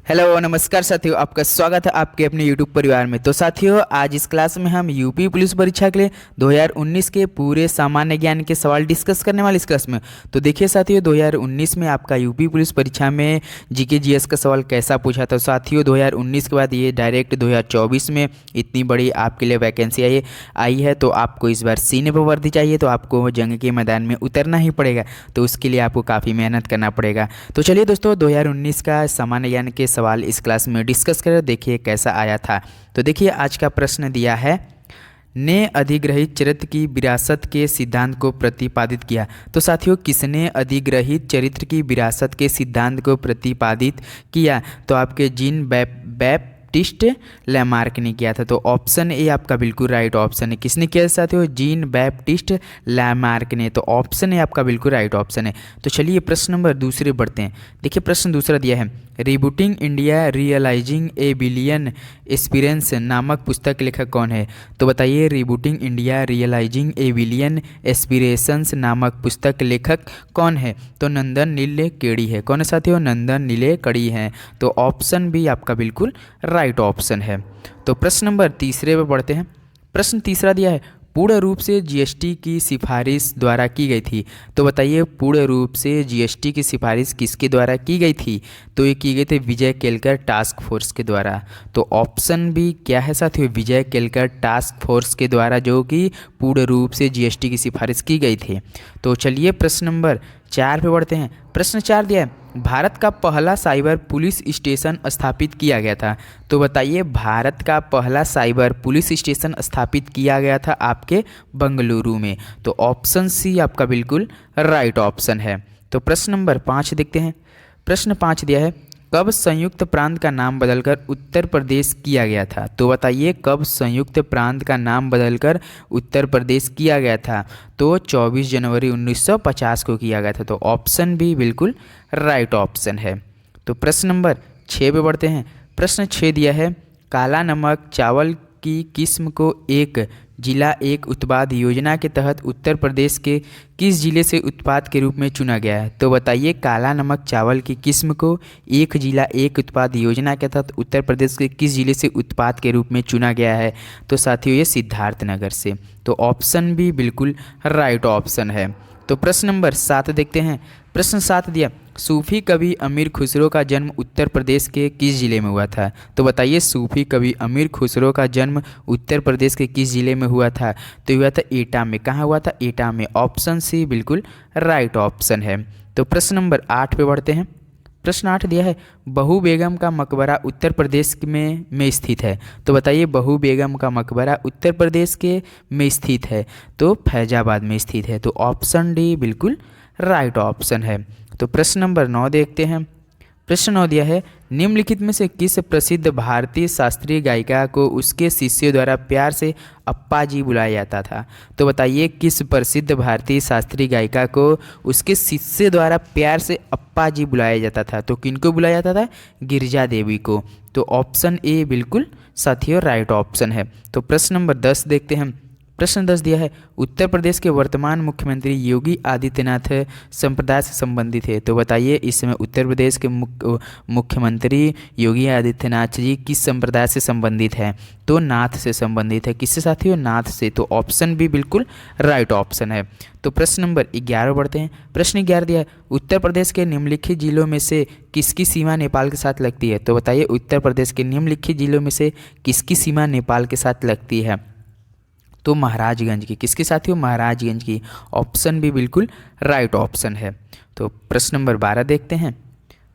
Hello नमस्कार साथियों, आपका स्वागत है आपके अपने यूट्यूब परिवार में। तो साथियों, आज इस क्लास में हम यूपी पुलिस परीक्षा के लिए 2019 के पूरे सामान्य ज्ञान के सवाल डिस्कस करने वाले इस क्लास में। तो देखिए साथियों, 2019 में आपका यूपी पुलिस परीक्षा में जीके जीएस का सवाल कैसा पूछा था। साथियों 2019 के बाद ये डायरेक्ट 2024 में इतनी बड़ी आपके लिए वैकेंसी आई है, तो आपको इस बार सीने पर वर्दी चाहिए, तो आपको जंग के मैदान में उतरना ही पड़ेगा। तो उसके लिए आपको काफ़ी मेहनत करना पड़ेगा। तो चलिए दोस्तों, 2019 का सामान्य ज्ञान के सवाल इस क्लास में डिस्कस करें, देखिए कैसा आया था। तो देखिए आज का प्रश्न दिया है, ने अधिग्रहित चरित्र की विरासत के सिद्धांत को प्रतिपादित किया। तो साथियों, किसने अधिग्रहित चरित्र की विरासत के सिद्धांत को प्रतिपादित किया? तो आपके जीन बैप्टिस्ट लैमार्क ने किया था। तो ऑप्शन ए आपका बिल्कुल राइट ऑप्शन है। किसने किया साथियों? जीन बैप्टिस्ट लैमार्क ने। तो ऑप्शन ए आपका बिल्कुल राइट ऑप्शन है। तो चलिए प्रश्न नंबर दूसरे बढ़ते हैं। देखिए प्रश्न दूसरा दिया है, rebooting India realising a billion experience नामक पुस्तक के लेखक कौन है? तो बताइए, rebooting India realising a billion aspirations नामक पुस्तक के लेखक कौन है? तो नंदन नीलेकणी है। कौन है साथियों? नंदन नीलेकणी है। तो ऑप्शन बी आपका बिल्कुल राइट ऑप्शन है। तो प्रश्न नंबर तीसरे पे पढ़ते हैं। प्रश्न तीसरा दिया है, पूर्ण रूप से जीएसटी की सिफारिश द्वारा की गई थी। तो बताइए, पूर्ण रूप से जीएसटी की सिफारिश किसके द्वारा की गई थी? तो ये की गई थी विजय केलकर टास्क फोर्स के द्वारा। तो ऑप्शन बी क्या है साथियों? विजय केलकर टास्क फोर्स के द्वारा जो कि पूर्ण रूप से जीएसटी की सिफारिश की गई थी। तो चलिए प्रश्न नंबर 4 पे बढ़ते हैं। प्रश्न 4 दिया है, भारत का पहला साइबर पुलिस स्टेशन स्थापित किया गया था। तो बताइए, भारत का पहला साइबर पुलिस स्टेशन स्थापित किया गया था आपके बंगलुरु में। तो ऑप्शन सी आपका बिल्कुल राइट ऑप्शन है। तो प्रश्न नंबर 5 देखते हैं। प्रश्न 5 दिया है, कब संयुक्त प्रांत का नाम बदलकर उत्तर प्रदेश किया गया था? तो बताइए, कब संयुक्त प्रांत का नाम बदलकर उत्तर प्रदेश किया गया था? तो 24 जनवरी 1950 को किया गया था। तो ऑप्शन बी बिल्कुल राइट ऑप्शन है। तो प्रश्न नंबर 6 पे बढ़ते हैं। प्रश्न 6 दिया है, काला नमक चावल की किस्म को एक जिला एक उत्पाद योजना के तहत उत्तर प्रदेश के किस जिले से उत्पाद के रूप में चुना गया है? तो बताइए, काला नमक चावल की किस्म को एक जिला एक उत्पाद योजना के तहत उत्तर प्रदेश के किस जिले से उत्पाद के रूप में चुना गया है? तो साथियों ये सिद्धार्थनगर से। तो ऑप्शन बी बिल्कुल राइट ऑप्शन है। तो प्रश्न नंबर 7 देखते हैं। प्रश्न 7 दिया, सूफी कवि अमीर खुसरो का जन्म उत्तर प्रदेश के किस जिले में हुआ था? तो बताइए, सूफी कवि अमीर खुसरो का जन्म उत्तर प्रदेश के किस जिले में हुआ था? तो हुआ था एटा में। कहाँ हुआ था? एटा में। ऑप्शन सी बिल्कुल राइट ऑप्शन है। तो प्रश्न नंबर 8 पे बढ़ते हैं। प्रश्न 8 दिया है, बहू बेगम का मकबरा उत्तर प्रदेश में स्थित है। तो बताइए, बहू बेगम का मकबरा उत्तर प्रदेश के में स्थित है। तो फैजाबाद में स्थित है। तो ऑप्शन डी बिल्कुल राइट ऑप्शन है। तो प्रश्न नंबर 9 देखते हैं। प्रश्न 9 दिया है, निम्नलिखित में से किस प्रसिद्ध भारतीय शास्त्रीय गायिका को उसके शिष्यों द्वारा प्यार से अप्पा जी बुलाया जाता था? तो बताइए, किस प्रसिद्ध भारतीय शास्त्रीय गायिका को उसके शिष्य द्वारा प्यार से अप्पा जी बुलाया जाता था? तो किनको बुलाया जाता था? गिरिजा देवी को। तो ऑप्शन ए बिल्कुल साथियों राइट ऑप्शन है। तो प्रश्न नंबर 10 देखते हैं। प्रश्न 10 दिया है, उत्तर प्रदेश के वर्तमान मुख्यमंत्री योगी आदित्यनाथ संप्रदाय से संबंधित है। तो बताइए, इस समय उत्तर प्रदेश के मुख्यमंत्री योगी आदित्यनाथ जी किस संप्रदाय से संबंधित है? तो नाथ से संबंधित है। किससे साथियों? नाथ से। तो ऑप्शन भी बिल्कुल राइट ऑप्शन है। तो प्रश्न नंबर 11 बढ़ते हैं। प्रश्न 11 दिया है, उत्तर प्रदेश के निम्नलिखित जिलों में से किसकी सीमा नेपाल के साथ लगती है? तो बताइए, उत्तर प्रदेश के निम्नलिखित जिलों में से किसकी सीमा नेपाल के साथ लगती है? तो महाराजगंज की। किसके साथियों? महाराजगंज की। ऑप्शन भी बिल्कुल राइट ऑप्शन है। तो प्रश्न नंबर 12 देखते हैं।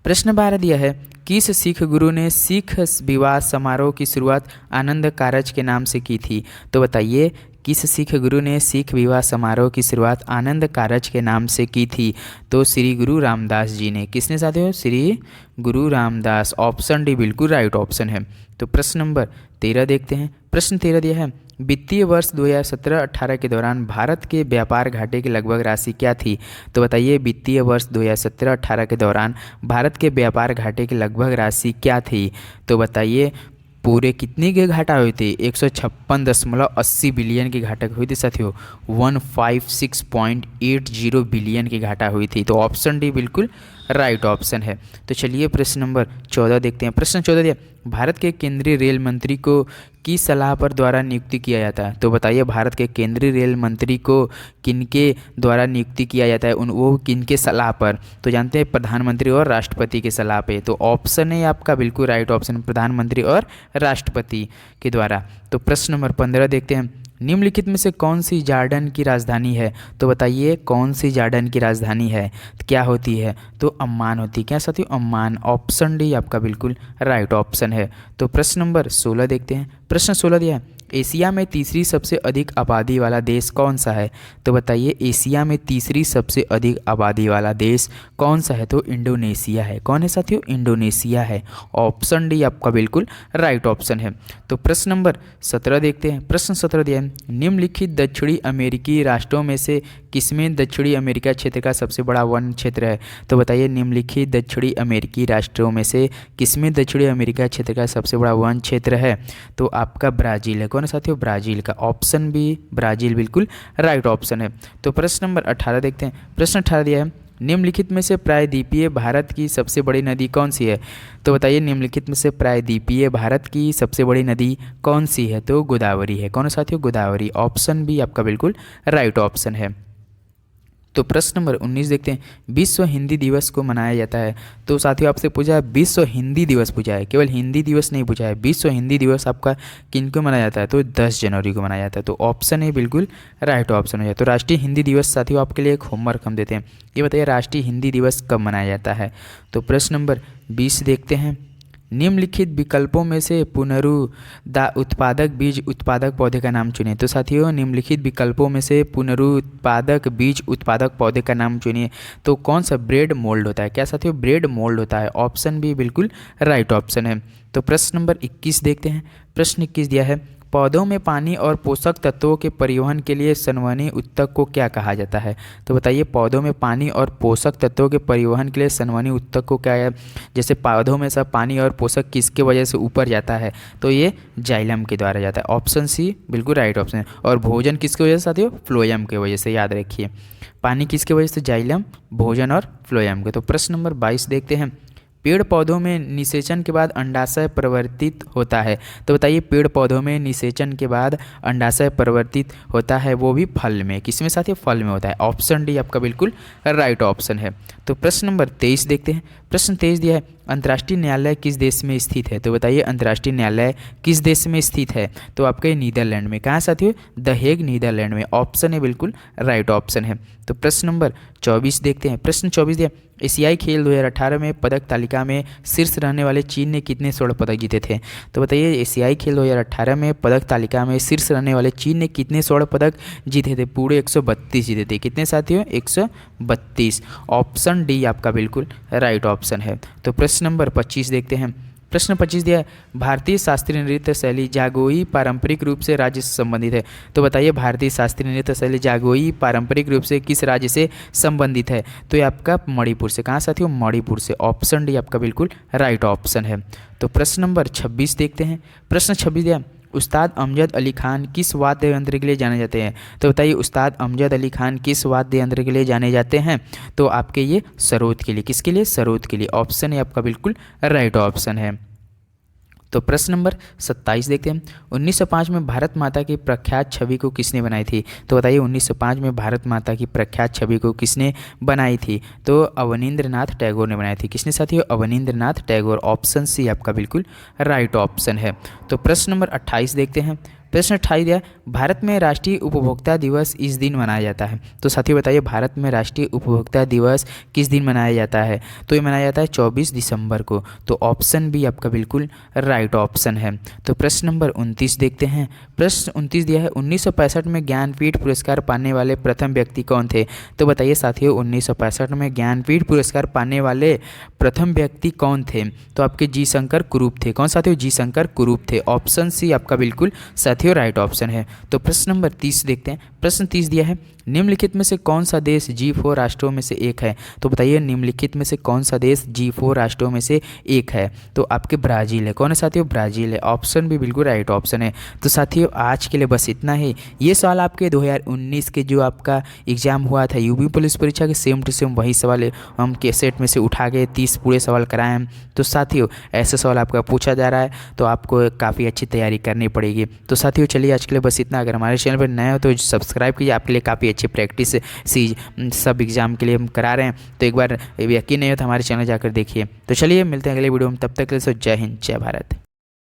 प्रश्न 12 दिया है, किस सिख गुरु ने सिख विवाह समारोह की शुरुआत आनंद कारज के नाम से की थी? तो बताइए, किस सिख गुरु ने सिख विवाह समारोह की शुरुआत आनंद कारज के नाम से की थी? तो श्री गुरु रामदास जी ने। किसने साथियों? श्री गुरु रामदास। ऑप्शन डी बिल्कुल राइट ऑप्शन है। तो प्रश्न नंबर 13 देखते हैं। प्रश्न 13 दिया है, वित्तीय वर्ष 2017-18 के दौरान भारत के व्यापार घाटे की लगभग राशि क्या थी? तो बताइए, वित्तीय वर्ष 2017-18 के दौरान भारत के व्यापार घाटे की लगभग राशि क्या थी? तो बताइए, पूरे कितनी की घाटा हुई थी? 156.80 बिलियन की घाटा हुई थी साथियों। 156.80 बिलियन की घाटा हुई थी। तो ऑप्शन डी बिल्कुल राइट ऑप्शन है। तो चलिए प्रश्न नंबर 14 देखते हैं। प्रश्न 14 दिया, भारत के केंद्रीय रेल मंत्री को किस सलाह पर द्वारा नियुक्ति किया जाता है? तो बताइए भारत के केंद्रीय रेल मंत्री को किनके द्वारा नियुक्ति किया जाता है, वो किनके सलाह पर? तो जानते हैं प्रधानमंत्री और राष्ट्रपति की सलाह पे। तो ऑप्शन है आपका बिल्कुल राइट ऑप्शन, प्रधानमंत्री और राष्ट्रपति के द्वारा। तो प्रश्न नंबर 15 देखते हैं, निम्नलिखित में से कौन सी जॉर्डन की राजधानी है? तो बताइए कौन सी जॉर्डन की राजधानी है, क्या होती है? तो अम्मान होती है। क्या साथियों? अम्मान। ऑप्शन डी आपका बिल्कुल राइट ऑप्शन है। तो प्रश्न नंबर 16 देखते हैं। प्रश्न 16 दिया है, एशिया में तीसरी सबसे अधिक आबादी वाला देश कौन सा है? तो बताइए एशिया में तीसरी सबसे अधिक आबादी वाला देश कौन सा है? तो इंडोनेशिया है। कौन है साथियों? इंडोनेशिया है। ऑप्शन डी आपका बिल्कुल राइट ऑप्शन है। तो प्रश्न नंबर 17 देखते हैं। प्रश्न 17 दिया है, निम्नलिखित दक्षिणी अमेरिकी राष्ट्रों में से किसमें दक्षिणी अमेरिका क्षेत्र का सबसे बड़ा वन क्षेत्र है? तो बताइए निम्नलिखित दक्षिणी अमेरिकी राष्ट्रों में से किसमें दक्षिणी अमेरिका क्षेत्र का सबसे बड़ा वन क्षेत्र है? तो आपका ब्राज़ील है। कौन है साथियों? ब्राज़ील का। ऑप्शन बी ब्राज़ील बिल्कुल राइट ऑप्शन है। तो प्रश्न नंबर 18 देखते हैं। प्रश्न 18 दिया है, निम्नलिखित में से प्रायद्वीपीय भारत की सबसे बड़ी नदी कौन सी है? तो बताइए निम्नलिखित में से प्रायद्वीपीय भारत की सबसे बड़ी नदी कौन सी है? तो गोदावरी है। कौन है साथियों? गोदावरी। ऑप्शन बी आपका बिल्कुल राइट ऑप्शन है। तो प्रश्न नंबर 19 देखते हैं, विश्व हिंदी दिवस को मनाया जाता है। तो साथियों आपसे पूछा है विश्व हिंदी दिवस पूछा है, केवल हिंदी दिवस नहीं पूछा है। विश्व हिंदी दिवस आपका किन को मनाया जाता है? तो 10 जनवरी को मनाया जाता है। तो ऑप्शन ए बिल्कुल राइट ऑप्शन हो जाए। तो राष्ट्रीय हिंदी दिवस साथियों आपके लिए एक होमवर्क हम देते हैं, ये बताइए राष्ट्रीय हिंदी दिवस कब मनाया जाता है? तो प्रश्न नंबर 20 देखते हैं, निम्नलिखित विकल्पों में से पुनरुदा उत्पादक बीज उत्पादक पौधे का नाम चुनिए। तो साथियों निम्नलिखित विकल्पों में से पुनरुत्पादक बीज उत्पादक पौधे का नाम चुनिए। तो कौन सा? ब्रेड मोल्ड होता है। क्या साथियों? ब्रेड मोल्ड होता है। ऑप्शन बी बिल्कुल राइट ऑप्शन है। तो प्रश्न नंबर 21 देखते हैं। प्रश्न 21 दिया है, पौधों में पानी और पोषक तत्वों के परिवहन के लिए संवहनी ऊतक को क्या कहा जाता है? तो बताइए पौधों में पानी और पोषक तत्वों के परिवहन के लिए संवहनी ऊतक को क्या है? जैसे पौधों में सब पानी और पोषक किसके वजह से ऊपर जाता है? तो ये जाइलम के द्वारा जाता है। ऑप्शन सी बिल्कुल राइट ऑप्शन है। और भोजन किसकी वजह से साथियों? फ्लोएम की वजह से, याद रखिए। पानी किसकी वजह से? जाइलम, भोजन और फ्लोएम के। तो प्रश्न नंबर 22 देखते हैं, पेड़ पौधों में निषेचन के बाद अंडाशय परिवर्तित होता है। तो बताइए पेड़ पौधों में निषेचन के बाद अंडाशय परिवर्तित होता है, वो भी फल में। किसमें साथियों? फल में होता है। ऑप्शन डी आपका बिल्कुल राइट ऑप्शन है। तो प्रश्न नंबर 23 देखते हैं। प्रश्न 23 दिया है, अंतर्राष्ट्रीय न्यायालय किस देश में स्थित है? तो बताइए अंतर्राष्ट्रीय न्यायालय किस देश में स्थित है? तो आपके नीदरलैंड में। कहाँ साथियों? द हेग, नीदरलैंड में। ऑप्शन है बिल्कुल राइट ऑप्शन है। तो प्रश्न नंबर 24 देखते हैं। प्रश्न 24 दिया, एशियाई खेल 2018 में पदक तालिका में शीर्ष रहने वाले चीन ने कितने स्वर्ण पदक जीते थे? तो बताइए एशियाई खेल 2018 में पदक तालिका में शीर्ष रहने वाले चीन ने कितने स्वर्ण पदक जीते थे? पूरे 132 जीते थे। कितने साथियों? 132। ऑप्शन डी आपका बिल्कुल राइट ऑप्शन है। तो प्रश्न नंबर 25 देखते हैं। प्रश्न 25 दिया है, भारतीय शास्त्रीय नृत्य शैली जागोई पारंपरिक रूप से राज्य से संबंधित है। तो बताइए भारतीय शास्त्रीय नृत्य शैली जागोई पारंपरिक रूप से किस राज्य से संबंधित है? तो ये आपका मणिपुर से। कहाँ साथियों? मणिपुर से। ऑप्शन डी आपका बिल्कुल राइट ऑप्शन है। तो प्रश्न नंबर 26 देखते हैं। प्रश्न 26 दिया, उस्ताद अमजद अली खान किस वाद्य यंत्र के लिए जाने जाते हैं? तो बताइए उस्ताद अमजद अली खान किस वाद्य यंत्र के लिए जाने जाते हैं? तो आपके ये सरोद के लिए। किसके लिए? सरोद के लिए। ऑप्शन है आपका बिल्कुल राइट ऑप्शन है। तो प्रश्न नंबर 27 देखते हैं। 1905 में भारत माता की प्रख्यात छवि को किसने बनाई थी? तो बताइए 1905 में भारत माता की प्रख्यात छवि को किसने बनाई थी? तो अवनींद्रनाथ टैगोर ने बनाई थी। किसने साथियों? अवनींद्रनाथ टैगोर। ऑप्शन सी आपका बिल्कुल राइट ऑप्शन है। तो प्रश्न नंबर 28 देखते हैं। प्रश्न 28 दिया, भारत में राष्ट्रीय उपभोक्ता दिवस इस दिन मनाया जाता है। तो साथियों बताइए भारत में राष्ट्रीय उपभोक्ता दिवस किस दिन मनाया जाता है? तो ये मनाया जाता है 24 दिसंबर को। तो ऑप्शन बी आपका बिल्कुल राइट ऑप्शन है। तो प्रश्न नंबर 29 देखते हैं। प्रश्न 29 दिया है, 1965 में ज्ञानपीठ पुरस्कार पाने वाले प्रथम व्यक्ति कौन थे? तो बताइए साथियों 1965 में ज्ञानपीठ पुरस्कार पाने वाले प्रथम व्यक्ति कौन थे? तो आपके जी शंकर कुरूप थे। कौन साथियों? जी शंकर कुरूप थे। ऑप्शन सी आपका बिल्कुल साथियों साथियों राइट ऑप्शन है। तो प्रश्न नंबर 30 देखते हैं। प्रश्न 30 दिया है, निम्नलिखित में से कौन सा देश G4 राष्ट्रों में से एक है। तो बताइए निम्नलिखित में से कौन सा देश G4 राष्ट्रों में से एक है। तो आपके ब्राज़ील है। कौन है साथियों? ब्राज़ील है। ऑप्शन भी बिल्कुल राइट ऑप्शन है। तो साथियों आज के लिए बस इतना ही। ये सवाल आपके 2019 के जो आपका एग्जाम हुआ था यूपी पुलिस परीक्षा के सेम टू सेम वही सवाल हम के सेट में से उठा के 30 पूरे सवाल कराए हैं। तो साथियों ऐसा सवाल आपका पूछा जा रहा है तो आपको काफ़ी अच्छी तैयारी करनी पड़ेगी। तो साथियों चलिए आज के लिए बस इतना। अगर हमारे चैनल पर नए हो तो सब्सक्राइब कीजिए, आपके लिए काफ़ी अच्छी प्रैक्टिस सब एग्जाम के लिए हम करा रहे हैं। तो एक बार यकीन नहीं हो तो हमारे चैनल जाकर देखिए। तो चलिए मिलते हैं अगले वीडियो में, तब तक के लिए जय हिंद जय भारत।